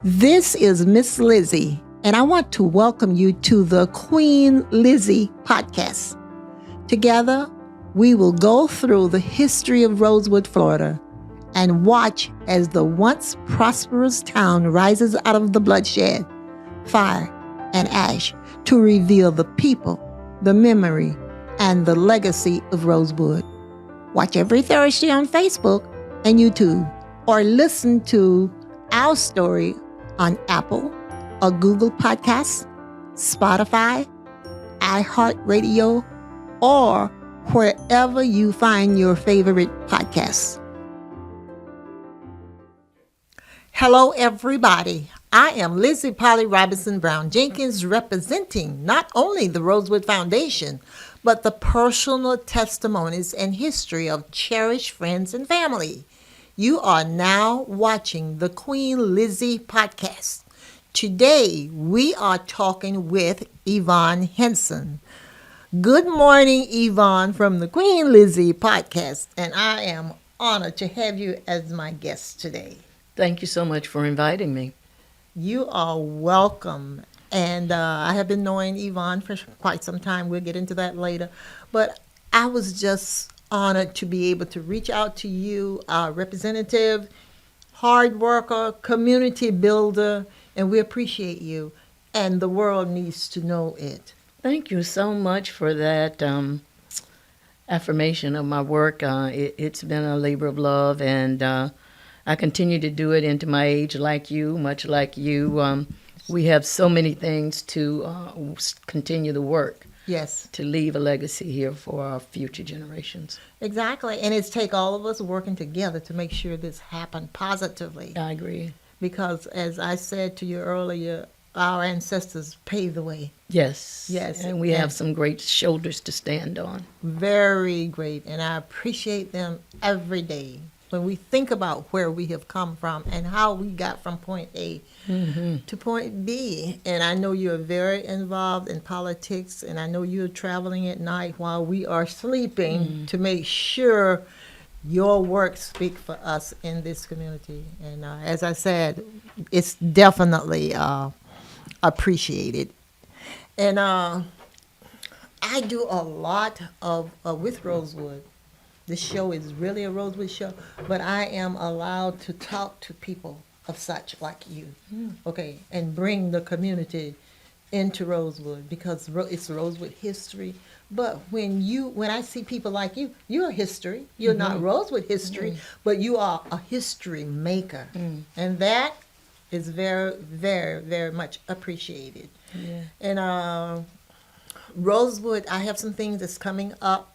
This is Miss Lizzie, and I want to welcome you to the Queen Lizzie podcast. Together, we will go through the history of Rosewood, Florida, and watch as the once prosperous town rises out of the bloodshed, fire, and ash to reveal the people, the memory, and the legacy of Rosewood. Watch every Thursday on Facebook and YouTube, or listen to our story on Apple or Google Podcasts, Spotify, iHeartRadio, or wherever you find your favorite podcasts. Hello, everybody. I am Lizzie Robinson Jenkins, representing not only the Rosewood Foundation, but the personal testimonies and history of cherished friends and family. You are now watching the Queen Lizzie podcast. Today, we are talking with Yvonne Hinson. Good morning, Yvonne, from the Queen Lizzie podcast, and I am honored to have you as my guest today. Thank you so much for inviting me. You are welcome. And I have been knowing Yvonne for quite some time. We'll get into that later. But I was just honored to be able to reach out to you, our representative, hard worker, community builder, and we appreciate you. And the world needs to know it. Thank you so much for that affirmation of my work. It's been a labor of love, and I continue to do it into my age like you, much like you. We have so many things to continue the work. Yes. To leave a legacy here for our future generations. Exactly. And it's take all of us working together to make sure this happen positively. I agree. Because as I said to you earlier, our ancestors paved the way. Yes. Yes. And we have some great shoulders to stand on. Very great. And I appreciate them every day. When we think about where we have come from and how we got from point A to point B. And I know you're very involved in politics, and I know you're traveling at night while we are sleeping to make sure your work speaks for us in this community. And as I said, it's definitely appreciated. And I do a lot of with Rosewood. This show is really a Rosewood show, but I am allowed to talk to people of such like you, okay, and bring the community into Rosewood because it's Rosewood history. But when I see people like you, you're history. You're not Rosewood history, but you are a history maker, and that is very, very, very much appreciated. Yeah. And Rosewood, I have some things that's coming up.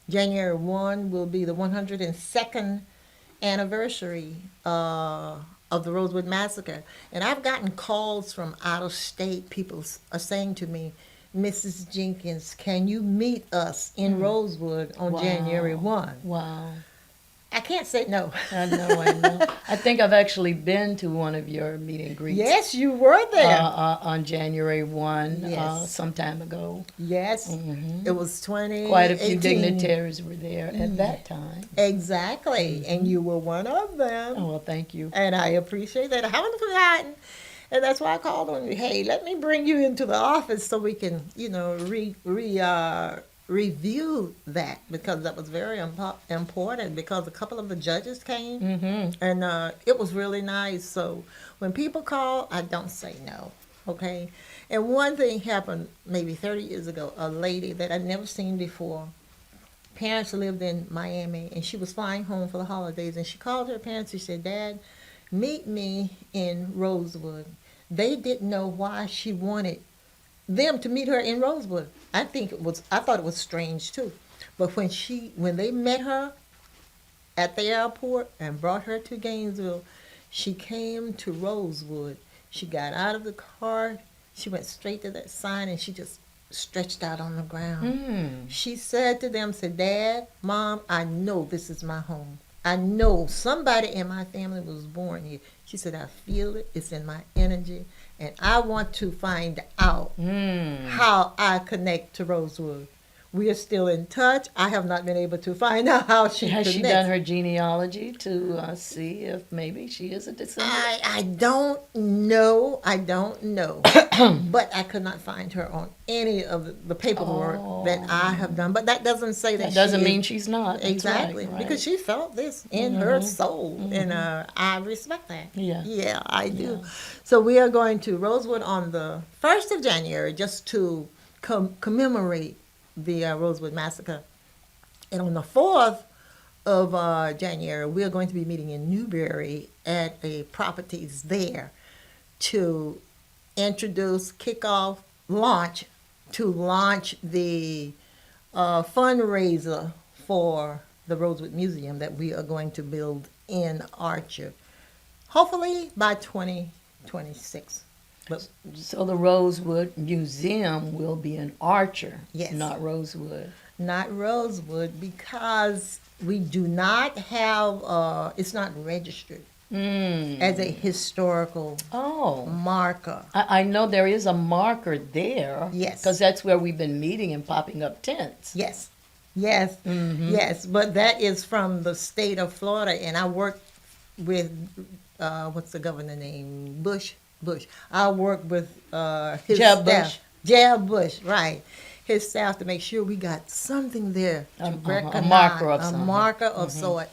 January 1 will be the 102nd anniversary of the Rosewood Massacre. And I've gotten calls from out of state. People are saying to me, Mrs. Jenkins, can you meet us in Rosewood on January 1? Wow. I can't say no. I know. I think I've actually been to one of your meet and greets. Yes, you were there. On January 1, Yes. some time ago. Yes, it was 2018. Quite a few dignitaries were there at that time. Exactly, and you were one of them. Oh, well, thank you. And I appreciate that. I haven't forgotten. And that's why I called on you. Hey, let me bring you into the office so we can, review that, because that was very important, because a couple of the judges came and it was really nice. So when people call, I don't say no, okay? And one thing happened maybe 30 years ago. A lady that I'd never seen before, parents lived in Miami, and she was flying home for the holidays, and she called her parents. She said, Dad, meet me in Rosewood. They didn't know why she wanted them to meet her in Rosewood. I thought it was strange too. But when they met her at the airport and brought her to Gainesville, she came to Rosewood. She got out of the car, she went straight to that sign, and she just stretched out on the ground. She said to them, Dad, Mom, I know this is my home. I know somebody in my family was born here. She said, I feel it. It's in my energy. And I want to find out how I connect to Rosewood. We are still in touch. I have not been able to find out how she Has she connects. done her genealogy to see if maybe she is a descendant? I don't know. I don't know. But I could not find her on any of the paperwork that I have done. But that doesn't say that That doesn't she mean is, she's not. That's exactly, right. because she felt this in her soul, and I respect that. Yeah. Yeah, I do. Yeah. So we are going to Rosewood on the 1st of January just to commemorate the Rosewood Massacre. And on the 4th of January, we are going to be meeting in Newberry at a properties there to introduce, kick off, launch the fundraiser for the Rosewood Museum that we are going to build in Archer, hopefully by 2026. But So the Rosewood Museum will be in Archer, Yes. not Rosewood. not Rosewood because we do not have, it's not registered as a historical Oh, marker. I know there is a marker there. Yes. Because that's where we've been meeting and popping up tents. Yes, yes, yes. But that is from the state of Florida, and I work with what's the governor name? Bush. I work with his Jeb staff. Bush. Jeb Bush, right? His staff to make sure we got something there to recognize, a marker of a something. marker of sort.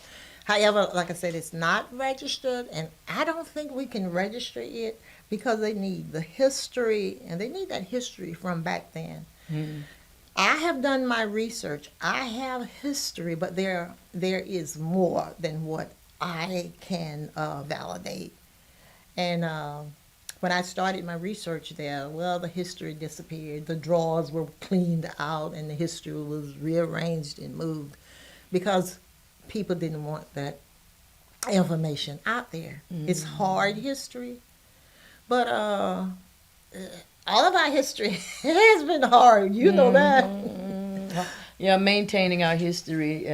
However, like I said, it's not registered, and I don't think we can register it because they need the history, and they need that history from back then. I have done my research. I have history, but there is more than what I can validate. And when I started my research there, well, the history disappeared. The drawers were cleaned out, and the history was rearranged and moved because people didn't want that information out there. It's hard history, but all of our history has been hard. You know that. Yeah, maintaining our history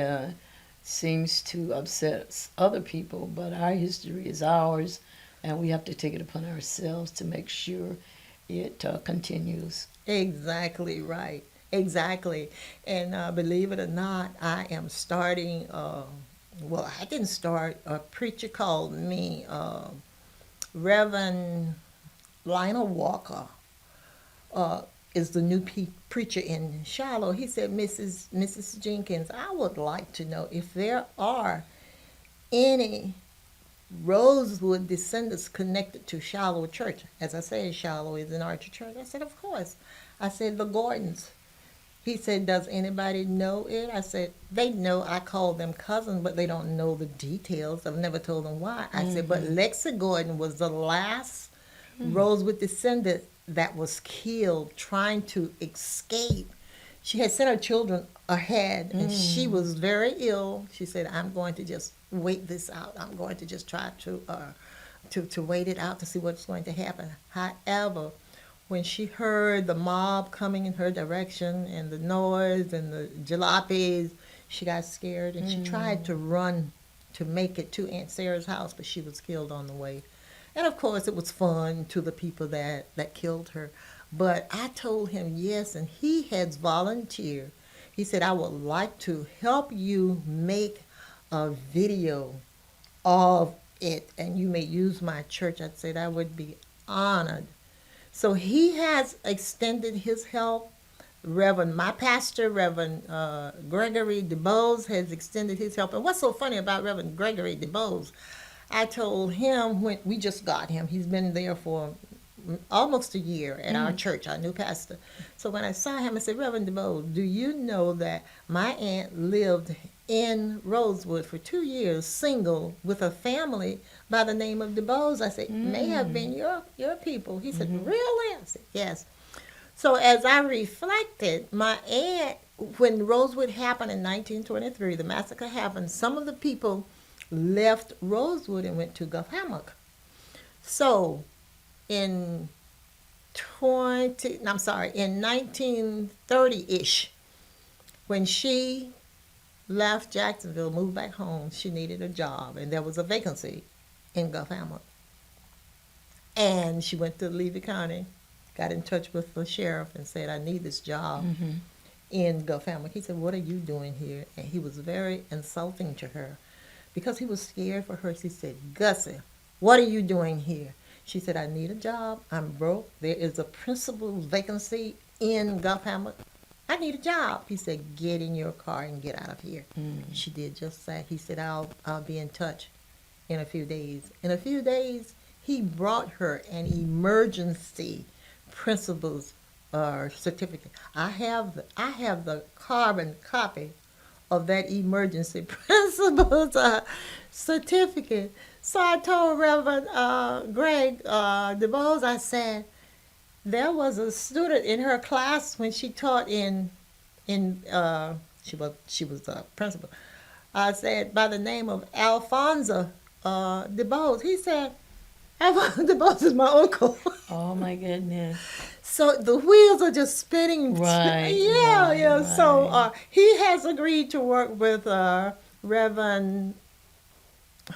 seems to upset other people, but our history is ours, and we have to take it upon ourselves to make sure it continues. Exactly right. Exactly. And believe it or not, I am starting, well, I didn't start, a preacher called me, Reverend Lionel Walker is the new preacher in Shiloh. He said, Mrs. Jenkins, I would like to know if there are any Rosewood descendants connected to Shiloh Church. As I say, Shiloh is an Archer church. I said, of course. I said, the Gordons. He said, does anybody know it? I said, they know I call them cousins, but they don't know the details. I've never told them why. I said, but Lexi Gordon was the last Rosewood descendant that was killed trying to escape. She had sent her children ahead, and she was very ill. She said, I'm going to just wait this out. I'm going to just try to wait it out to see what's going to happen. However, when she heard the mob coming in her direction and the noise and the jalopies, she got scared, and she tried to run to make it to Aunt Sarah's house, but she was killed on the way. And of course, it was fun to the people that killed her. But I told him yes, and he has volunteered. He said, I would like to help you make a video of it, and you may use my church. I'd say I would be honored. So he has extended his help. My pastor, Reverend Gregory DeBose, has extended his help. And what's so funny about Reverend Gregory DeBose, I told him when we just got him, he's been there for almost a year at our church, our new pastor. So when I saw him, I said, Reverend DeBose, do you know that my aunt lived in Rosewood for 2 years, single, with a family by the name of DeBose? I said, may have been your people. He said, really? I said, yes. So as I reflected, my aunt, when Rosewood happened in 1923, the massacre happened, some of the people left Rosewood and went to Gulf Hammock. So in 1930-ish, when she left Jacksonville, moved back home, she needed a job, and there was a vacancy in Gulf Hammock. And she went to Levy County, got in touch with the sheriff and said, I need this job. in Gulf Hammock. He said, "What are you doing here?" And he was very insulting to her because he was scared for her. He said, "Gussie, what are you doing here?" She said, "I need a job. I'm broke. There is a principal vacancy in Gulf Hammock. I need a job." He said, "Get in your car and get out of here." She did just that. He said, I'll be in touch in a few days." In a few days, he brought her an emergency principal's certificate. I have the carbon copy of that emergency principal's certificate. So I told Reverend Greg DeBose, I said, there was a student in her class when she taught she was a principal. I said, by the name of Alfonso DeBose. He said, "Alfonso DeBose is my uncle." Oh my goodness. So the wheels are just spinning. Right. Yeah, right, yeah. Right. So he has agreed to work with Reverend,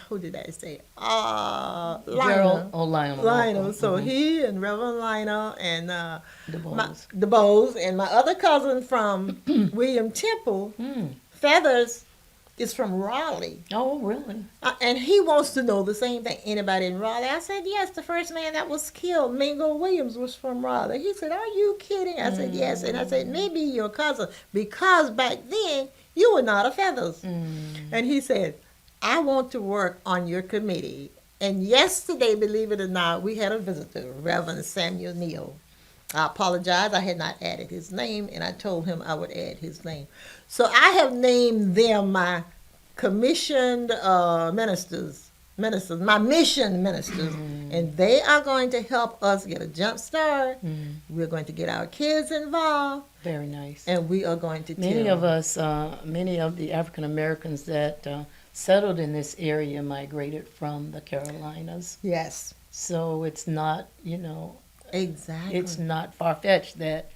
who did I say? Gerald. Lionel. Oh, Lionel. Lionel. So Mhm. he and Reverend Lionel and DeBose. DeBose and my other cousin from William Temple, Feathers, is from Raleigh. Oh, really? And he wants to know the same thing. Anybody in Raleigh? I said, yes, the first man that was killed, Mingo Williams, was from Raleigh. He said, are you kidding? I said, yes. And I said, maybe your cousin, because back then you were not a Feathers. And he said, I want to work on your committee. And yesterday, believe it or not, we had a visitor, Reverend Samuel Neal. I apologize, I had not added his name, and I told him I would add his name. So I have named them my commissioned ministers, my mission ministers, and they are going to help us get a jump start. We're going to get our kids involved. Very nice. And we are going to Many of us, many of the African Americans that settled in this area migrated from the Carolinas. Yes. So it's not, Exactly. it's not far-fetched that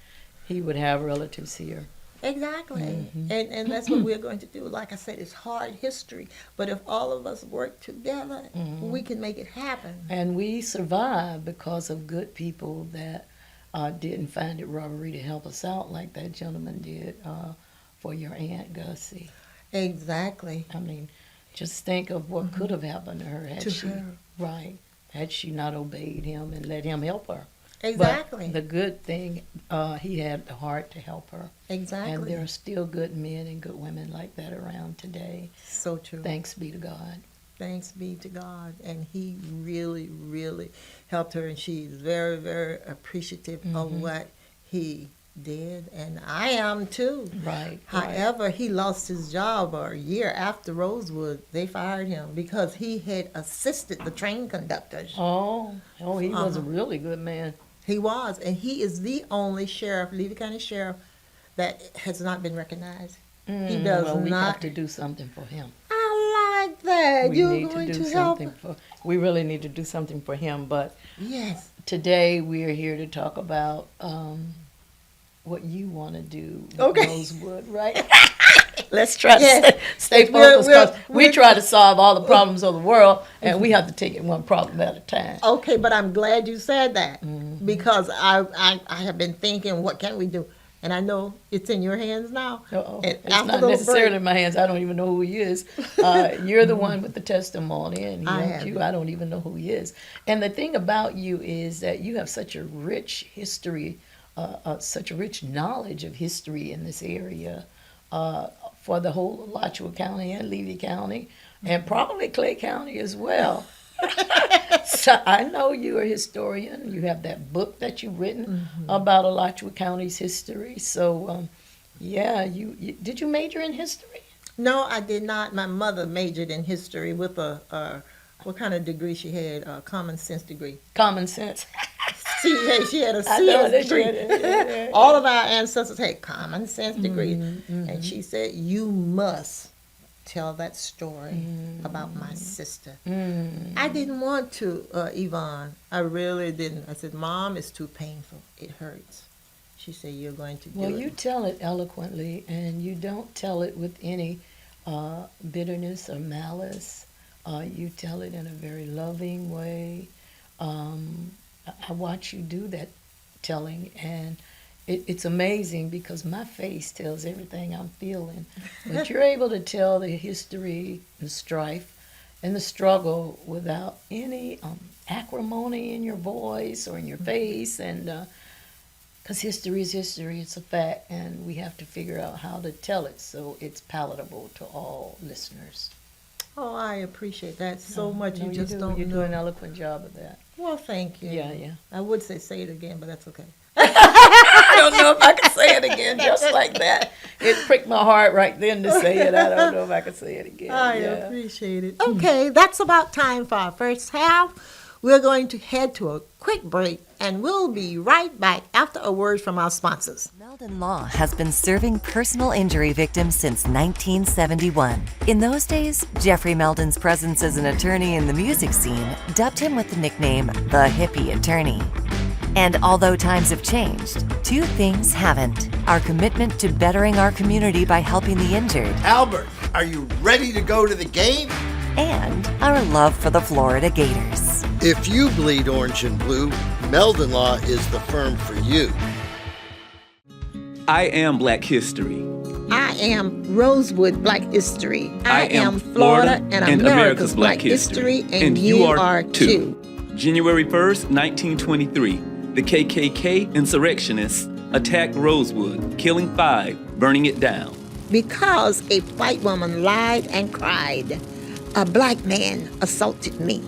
he would have relatives here. Exactly. And that's what we're going to do. Like I said, it's hard history. But if all of us work together, we can make it happen. And we survived because of good people that didn't find it robbery to help us out like that gentleman did for your Aunt Gussie. Exactly. I mean, just think of what could have happened to her had she not obeyed him and let him help her. Exactly. But the good thing, he had the heart to help her. Exactly. And there are still good men and good women like that around today. So true. Thanks be to God. Thanks be to God. And he really, really helped her. And she's very, very appreciative of what he did. And I am too. Right. However, he lost his job a year after Rosewood. They fired him because he had assisted the train conductors. Oh, he was a really good man. He was. And he is the only sheriff, Levy County Sheriff, that has not been recognized. He does well, we not. have to do something for him. I like that. We You're need going to do to help. something we really need to do something for him. But Yes. today we are here to talk about what you want to do with Okay. Rosewood, right? Let's try to Yes. stay We're- focused because we we're- try to solve all the problems of the world, and we have to take it one problem at a time. Okay, but I'm glad you said that because I have been thinking, what can we do? And I know it's in your hands now. Uh-oh. And It's after not those necessarily breaks- in my hands. I don't even know who he is. You're the one with the testimony, and I helped have you. it. I don't even know who he is. And the thing about you is that you have such a rich history, such a rich knowledge of history in this area for the whole Alachua County and Levy County, and probably Clay County as well. So I know you're a historian. You have that book that you've written about Alachua County's history. So, yeah, you did you major in history? No, I did not. My mother majored in history with what kind of degree she had? A common sense degree. Common sense. She had a I know CS that degree. yeah. All of our ancestors had common sense degrees. And she said, you must tell that story about my sister. I didn't want to, Yvonne. I really didn't. I said, Mom, it's too painful. It hurts. She said, you're going to do Well, it. you tell it eloquently, and you don't tell it with any bitterness or malice. You tell it in a very loving way. I watch you do that telling, and it's amazing because my face tells everything I'm feeling. But you're able to tell the history, the strife, and the struggle without any acrimony in your voice or in your face. And because history is history, it's a fact, and we have to figure out how to tell it so it's palatable to all listeners. Oh, I appreciate that so much. No, You just don't You know. do an eloquent job of that. Well, thank you. Yeah. I would say it again, but that's okay. I don't know if I can say it again just like that. It pricked my heart right then to say it. I don't know if I can say it again. I appreciate it. Okay, that's about time for our first half. We're going to head to a quick break, and we'll be right back after a word from our sponsors. Meldon Law has been serving personal injury victims since 1971. In those days, Jeffrey Meldon's presence as an attorney in the music scene dubbed him with the nickname the Hippie Attorney. And although times have changed, two things haven't: our commitment to bettering our community by helping the injured, Albert, are you ready to go to the game? and our love for the Florida Gators. If you bleed orange and blue, Meldon Law is the firm for you. I am Black History. I am Rosewood Black History. I am Florida and America's Black History, and you are too. January 1st, 1923, the KKK insurrectionists attacked Rosewood, killing 5, burning it down. Because a white woman lied and cried, a black man assaulted me.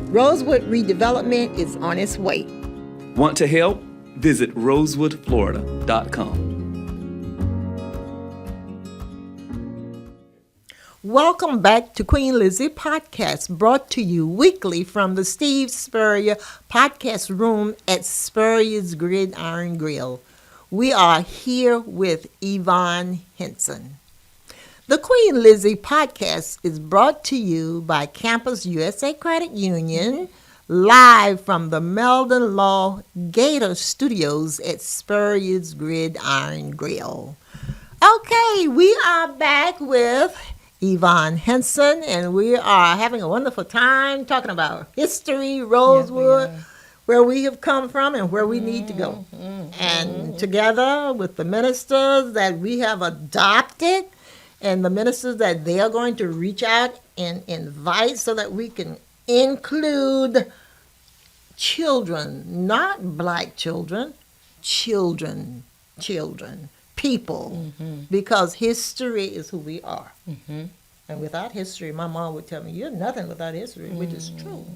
Rosewood redevelopment is on its way. Want to help? Visit rosewoodflorida.com. Welcome back to Queen Lizzie Podcast, brought to you weekly from the Steve Spurrier Podcast Room at Spurrier's Gridiron Grill. We are here with Yvonne Hinson. The Queen Lizzie Podcast is brought to you by Campus USA Credit Union, live from the Meldon Law Gator Studios at Spurrier's Gridiron Grill. Okay, we are back with Yvonne Hinson, and we are having a wonderful time talking about history, Rosewood, where we have come from and where we need to go. And together with the ministers that we have adopted and the ministers that they are going to reach out and invite so that we can include children, not black children, children, people, because history is who we are. And without history, my mom would tell me, you're nothing without history, which is true.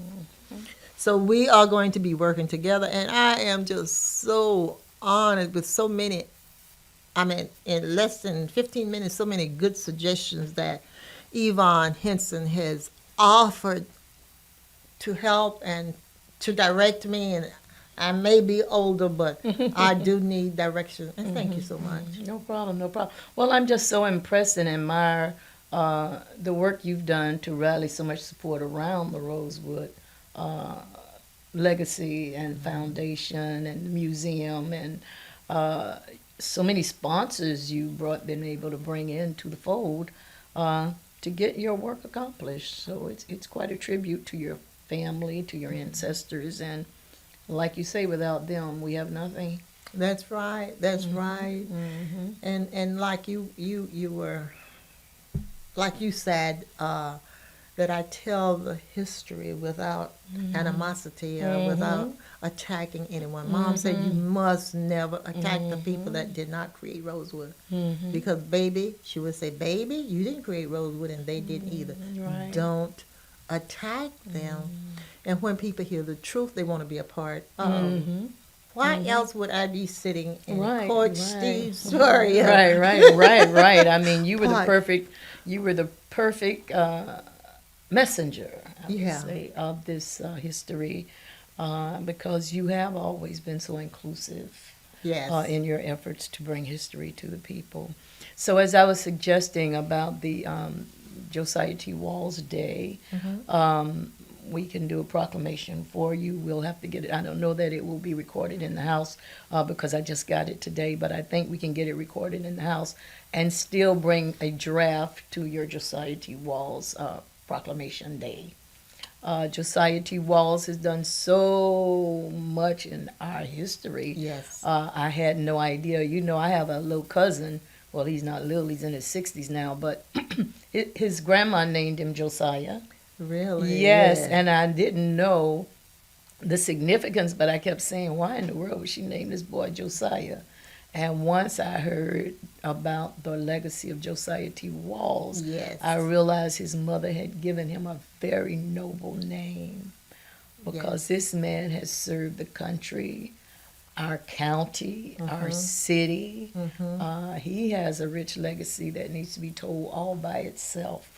So we are going to be working together, and I am just so honored with so many, in less than 15 minutes, so many good suggestions that Yvonne Hinson has offered to help and to direct me. And I may be older, but I do need direction. And thank you so much. No problem. Well, I'm just so impressed and admire the work you've done to rally so much support around the Rosewood legacy and foundation and the museum, and so many sponsors you've been able to bring into the fold to get your work accomplished. So it's quite a tribute to your family, to your ancestors, and like you say, without them, we have nothing. That's right. That's right. And like you were, like you said, that I tell the history without animosity or without attacking anyone. Mom said you must never attack the people that did not create Rosewood. Because baby, she would say, baby, you didn't create Rosewood and they didn't either. Right. Don't attack them. And when people hear the truth, they want to be a part of. Why else would I be sitting in Court Steve Spurrier? Right. I mean, you were the perfect messenger, I would say, of this history, because you have always been so inclusive in your efforts to bring history to the people. So as I was suggesting about the Josiah T. Walls Day, we can do a proclamation for you. We'll have to get it. I don't know that it will be recorded in the House because I just got it today, but I think we can get it recorded in the House and still bring a draft to your Josiah T. Walls Proclamation Day. Josiah T. Walls has done so much in our history. Yes. I had no idea. You know, I have a little cousin. Well, he's not little, he's in his 60s now, but his grandma named him Josiah. Really? Yes, Yeah. and I didn't know the significance, but I kept saying, why in the world would she name this boy Josiah? And once I heard about the legacy of Josiah T. Walls, Yes. I realized his mother had given him a very noble name, because this man has served the country, our county, our city. He has a rich legacy that needs to be told all by itself.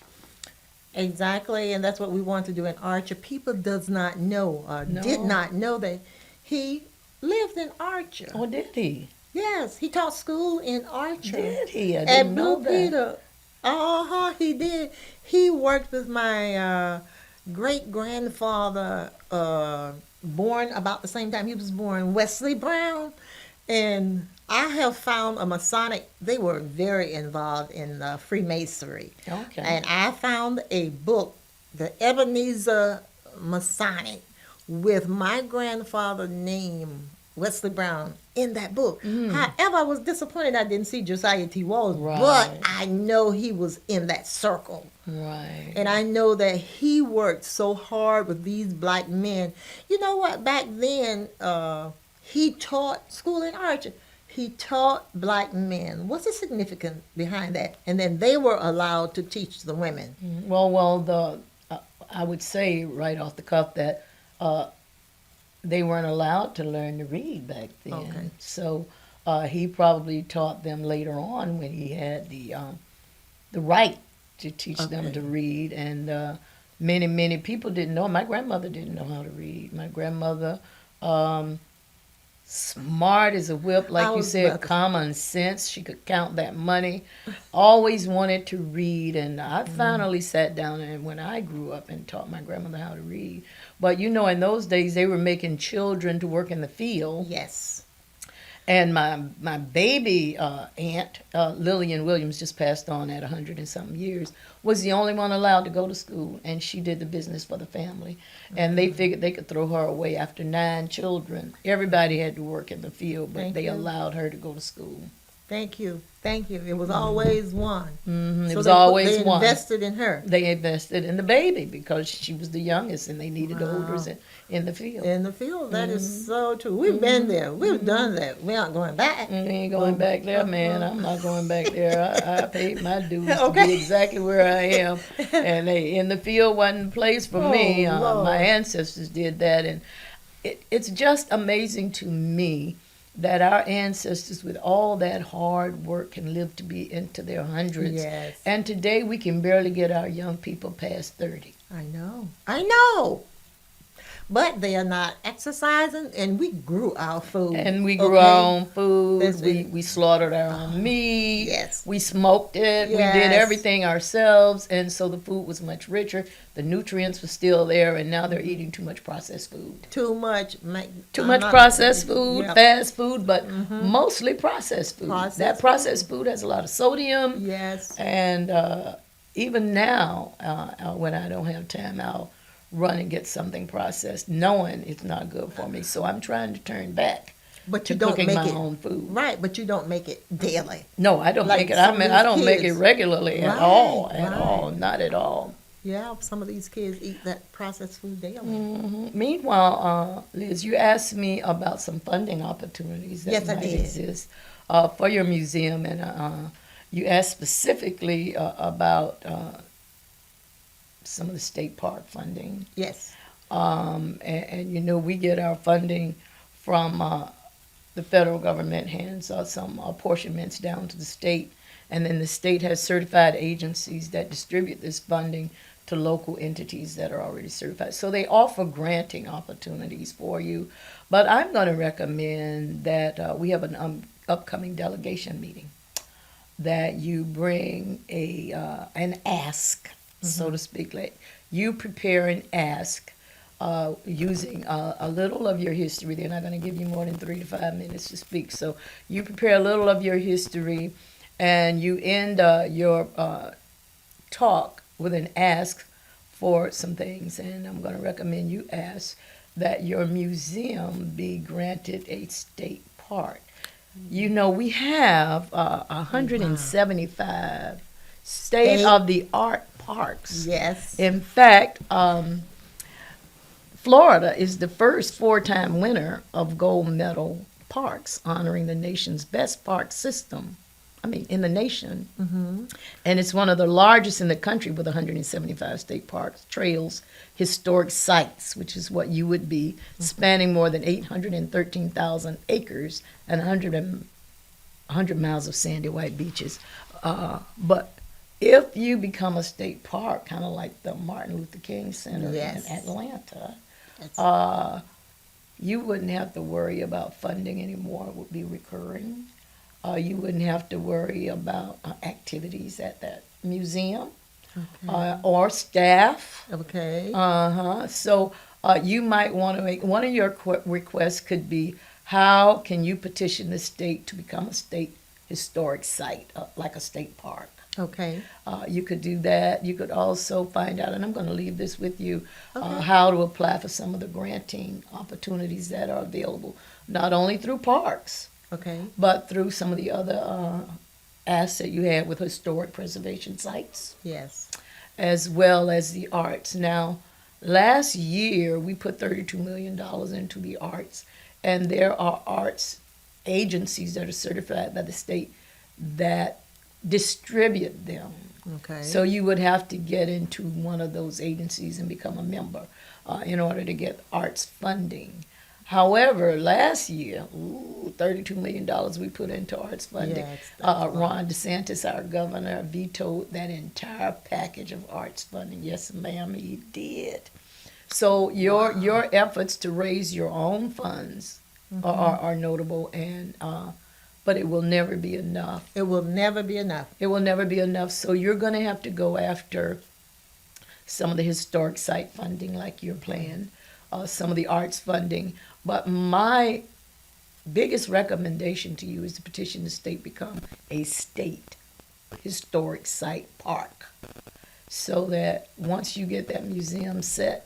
Exactly, and that's what we want to do in Archer. People does not know, No. did not know that he lived in Archer. Oh, did he? Yes, he taught school in Archer. Did he? I At didn't Blue know that. Peter. He did. He worked with my great grandfather, born about the same time he was born, Wesley Brown. And I have found a Masonic, they were very involved in Freemasonry. Okay. And I found a book, the Ebenezer Masonic, with my grandfather's name, Wesley Brown, in that book. However, I was disappointed I didn't see Josiah T. Walls, Right. but I know he was in that circle. Right. And I know that he worked so hard with these black men. You know what? Back then, he taught school in Archer. He taught black men. What's the significance behind that? And then they were allowed to teach the women. Well, I would say right off the cuff that they weren't allowed to learn to read back then. Okay. So he probably taught them later on when he had the right to teach them Okay. to read. And many people didn't know. My grandmother didn't know how to read. My grandmother, smart as a whip, I like you was said, about to- common sense. She could count that money. Always wanted to read, and I finally sat down and when I grew up and taught my grandmother how to read. But you know, in those days they were making children to work in the field. Yes. And my baby aunt, Lillian Williams, just passed on at 100 and something years, was the only one allowed to go to school, and she did the business for the family. And they figured they could throw her away after 9 children. Everybody had to work in the field, but Thank they you. allowed her to go to school. Thank you. Thank you. It was always one. It So was they always they one. invested in her. They invested in the baby because she was the youngest, and they needed the olders in the field. In the field. That is so true. We've been there. We've done that. We aren't going back. We ain't going back there, man. I'm not going back there. I paid my dues to Okay. be exactly where I am. And in the field wasn't a place for me. Oh, Lord. My ancestors did that. And it's just amazing to me that our ancestors, with all that hard work, can live to be into their hundreds. Yes. And today we can barely get our young people past 30. I know. I know. But they are not exercising, and we grew our food. And we grew okay? our own food. That's it. We slaughtered our own meat. Yes. We smoked it. We did Yes. everything ourselves. And so the food was much richer. The nutrients were still there. And now they're eating too much processed food. Too much. Too much processed food, Yeah. fast food, but mostly processed food. Processed That processed food has a lot of sodium. Yes. And even now, when I don't have time, I'll run and get something processed, knowing it's not good for me. So I'm trying to turn back But to you don't cooking make my it own food. right. But you don't make it daily. No, I don't Like make it. some of I these don't make it kids. regularly at Right, all. right. Not at all. Yeah, some of these kids eat that processed food daily. Meanwhile, Liz, you asked me about some funding opportunities that Yes, I might did. exist for your museum, and you asked specifically about some of the state park funding. Yes. And you know, we get our funding from the federal government, hands some apportionments down to the state, and then the state has certified agencies that distribute this funding to local entities that are already certified. So they offer granting opportunities for you. But I'm going to recommend that we have an upcoming delegation meeting, that you bring an ask, so to speak. Like you prepare an ask using a little of your history. They're not going to give you more than 3 to 5 minutes to speak. So you prepare a little of your history, and you end your talk with an ask for some things, and I'm going to recommend you ask that your museum be granted a state park. You know, we have 175 state-of-the-art parks. Yes. In fact, Florida is the first 4-time winner of gold medal parks, honoring the nation's best park system. I mean, in the nation. And it's one of the largest in the country with 175 state parks, trails, historic sites, which is what you would be, spanning more than 813,000 acres and 100 miles of sandy white beaches. But if you become a state park, kind of like the Martin Luther King Center Yes. in Atlanta, That's- you wouldn't have to worry about funding anymore. It would be recurring. You wouldn't have to worry about activities at that museum or staff. okay. So you might want to make one of your requests could be, how can you petition the state to become a state historic site, like a state park? Okay. You could do that. You could also find out, and I'm going to leave this with you, Okay. how to apply for some of the granting opportunities that are available, not only through parks, Okay. but through some of the other assets you have with historic preservation sites, Yes. as well as the arts. Now, last year we put $32 million into the arts, and there are arts agencies that are certified by the state that distribute them. Okay. So you would have to get into one of those agencies and become a member in order to get arts funding. However, last year, $32 million we put into arts funding. Yes, that's Ron DeSantis, our governor, vetoed that entire package of arts funding. Yes, ma'am, he did. So your efforts to raise your own funds are notable, and but it will never be enough. It will never be enough. It will never be enough. So you're going to have to go after some of the historic site funding, like you're playing, some of the arts funding. But my biggest recommendation to you is to petition the state become a state historic site park, so that once you get that museum set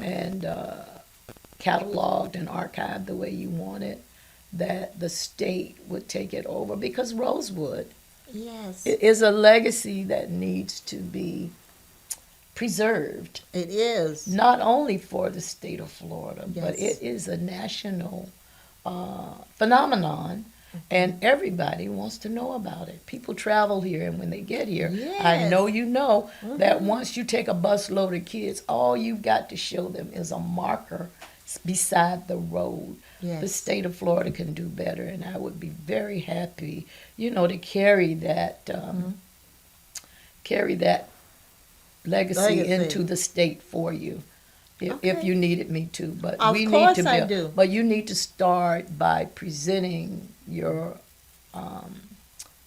and cataloged and archived the way you want it, that the state would take it over, because Rosewood Yes. is a legacy that needs to be preserved, It is. not only for the state of Florida, but Yes. it is a national phenomenon, and everybody wants to know about it. People travel here, and when they get here, I Yes. know you know that once you take a busload of kids, all you've got to show them is a marker beside the road. Yes. The state of Florida can do better, and I would be very happy, to carry that legacy Legacy. into the state for you, if Okay. you needed me to. But Of we course need to I build. do. But you need to start by presenting your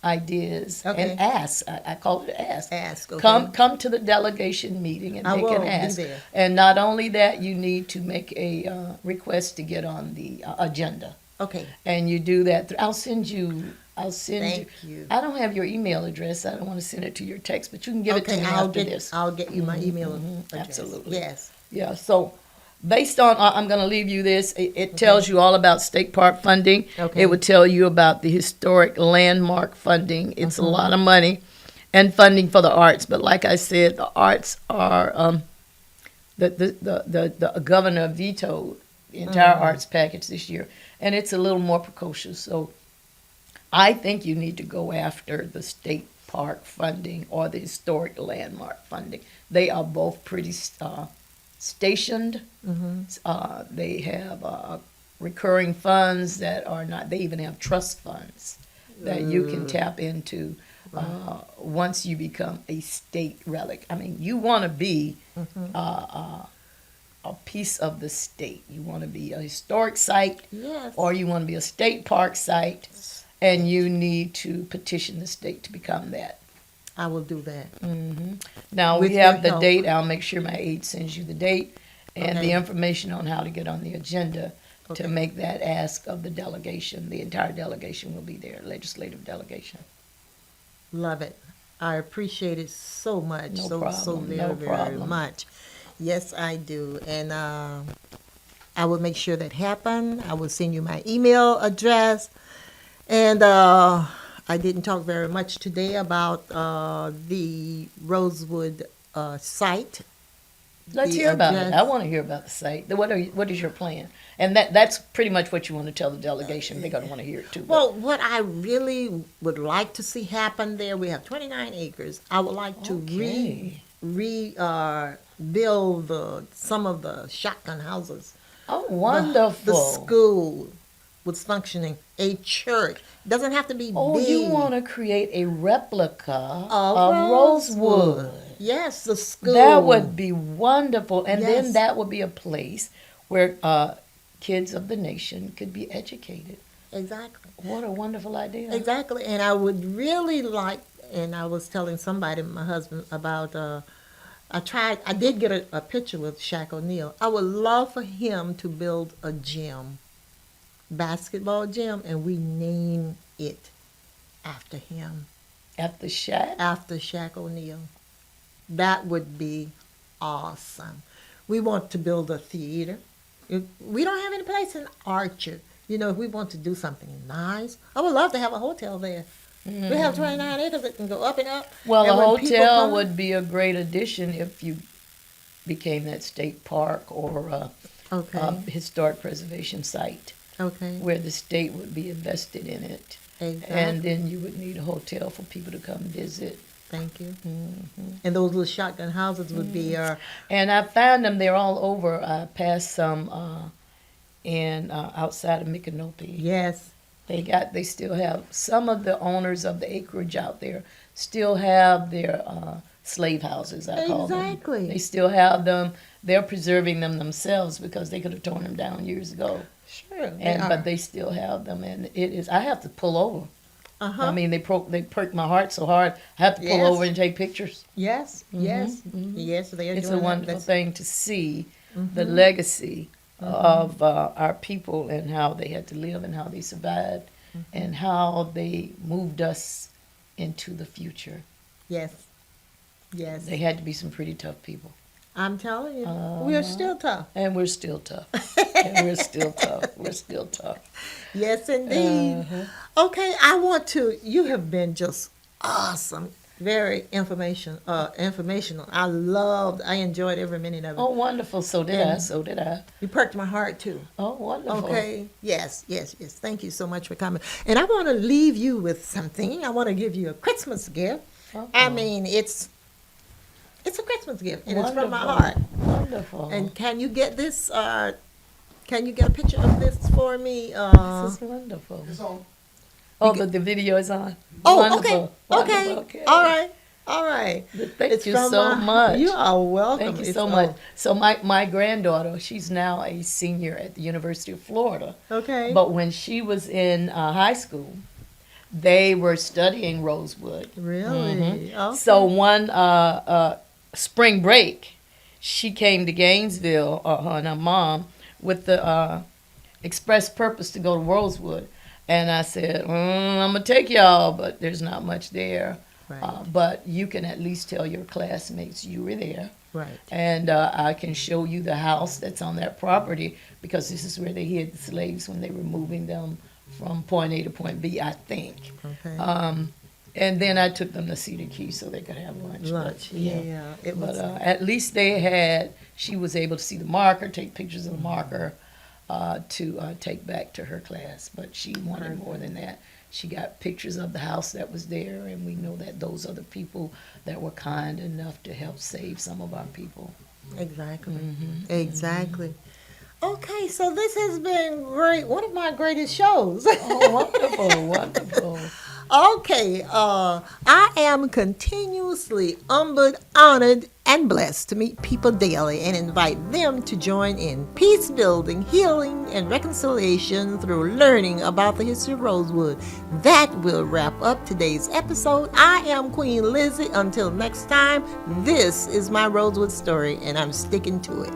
ideas Okay. and ask. I call it ask. Ask. Okay. Come to the delegation meeting and I make will an be ask. there. And not only that, you need to make a request to get on the agenda. Okay. And you do that. I'll send you. Thank you. I don't have your email address. I don't want to send it to your text, but you can give it to Okay. me I'll after get. this. I'll get you my email address. Absolutely. Yes. Yeah. So, based on, I'm going to leave you this. It tells you all about state park funding. Okay. It would tell you about the historic landmark funding. It's a lot of money, and funding for the arts. But like I said, the arts are the governor vetoed the entire arts package this year, and it's a little more precocious. So I think you need to go after the state park funding or the historic landmark funding. They are both pretty stationed. They have recurring funds that are not, they even have trust funds that you can tap into once you become a state relic. I mean, you want to be a piece of the state. You want to be a historic site, Yes. or you want to be a state park site, and you need to petition the state to become that. I will do that. Now, With we have your the help. date. I'll make sure my aide sends you the date and the Okay. information on how to get on the agenda Okay. to make that ask of the delegation. The entire delegation will be there, legislative delegation. Love it. I appreciate it so much. No so problem, very, no very problem. much. Yes, I do. And I will make sure that happen. I will send you my email address. And I didn't talk very much today about the Rosewood site. Let's The hear about it. address. I want to hear about the site. What is your plan? And that's pretty much what you want to tell the delegation. They're going to want to hear it too. Well, what I really would like to see happen there, we have 29 acres. I would like to Okay. build some of the shotgun houses. Oh, The wonderful. school was functioning. A church doesn't have to be Oh, big. you want to create a replica of of Rosewood. Yes, the school. That would be wonderful. And Yes. then that would be a place where kids of the nation could be educated. Exactly. What a wonderful idea. Exactly. And I would really like, and I was telling somebody, my husband, about, I did get a picture with Shaq O'Neal. I would love for him to build a gym, basketball gym, and we name it after him, At the shack? after Shaq O'Neal. That would be awesome. We want to build a theater. We don't have any place in Archer. You know, if we want to do something nice, I would love to have a hotel there. We have 29 acres that can go up and up. Well, And a when people hotel come- would be a great addition if you became that state park or Okay. historic preservation site Okay. where the state would be invested in it. Exactly. And then you would need a hotel for people to come visit. Thank you. Mm-hmm. And those little shotgun houses would be And I found them, they're all over. I passed some outside of Micanopy. yes. They still have, some of the owners of the acreage out there still have their slave houses, I call them. Exactly. They still have them. They're preserving them themselves because they could have torn them down years ago. Sure. But they still have them, and it is. I have to pull over. Uh-huh. I mean, they perked my heart so hard. I have to pull Yes. over and take pictures. Yes. Yes. Yes. They are It's a doing that. wonderful That's- thing to see the legacy of our people and how they had to live and how they survived and how they moved us into the future. Yes. Yes. They had to be some pretty tough people. I'm telling you, we are still tough. And we're still tough. And we're still tough. We're still tough. Yes, indeed. Okay, you have been just awesome. Very informational. I enjoyed every minute of it. Oh, wonderful. So did I. So did I. You perked my heart too. Oh, wonderful. Okay. Yes. Thank you so much for coming. And I want to leave you with something. I want to give you a Christmas gift. I mean, it's a Christmas gift, and it's from my heart. Wonderful. And can you get this? Can you get a picture of this for me? This is wonderful. It's on. Oh, but the video is on. Oh, Wonderful. okay. Wonderful. All right. Thank It's you from so much. You are welcome. Thank you It's so on- much. So my granddaughter, she's now a senior at the University of Florida. Okay. But when she was in high school, they were studying Rosewood. Really? Okay. So one spring break, she came to Gainesville, her and her mom, with the express purpose to go to Rosewood. And I said, I'm going to take y'all, but there's not much there. Right. But you can at least tell your classmates you were there. Right. And I can show you the house that's on that property because this is where they hid the slaves when they were moving them from point A to point B, I think. Okay. And then I took them to Cedar Key so they could have lunch. Lunch. Yeah. It But was. at least she was able to see the marker, take pictures of the marker to take back to her class. But she wanted more than that. She got pictures of the house that was there, and we know that those are the people that were kind enough to help save some of our people. Exactly. Exactly. Okay, so this has been great. One of my greatest shows. Oh, wonderful, wonderful. Okay, I am continuously humbled, honored, and blessed to meet people daily and invite them to join in peace building, healing, and reconciliation through learning about the history of Rosewood. That will wrap up today's episode. I am Queen Lizzie. Until next time, this is my Rosewood story, and I'm sticking to it.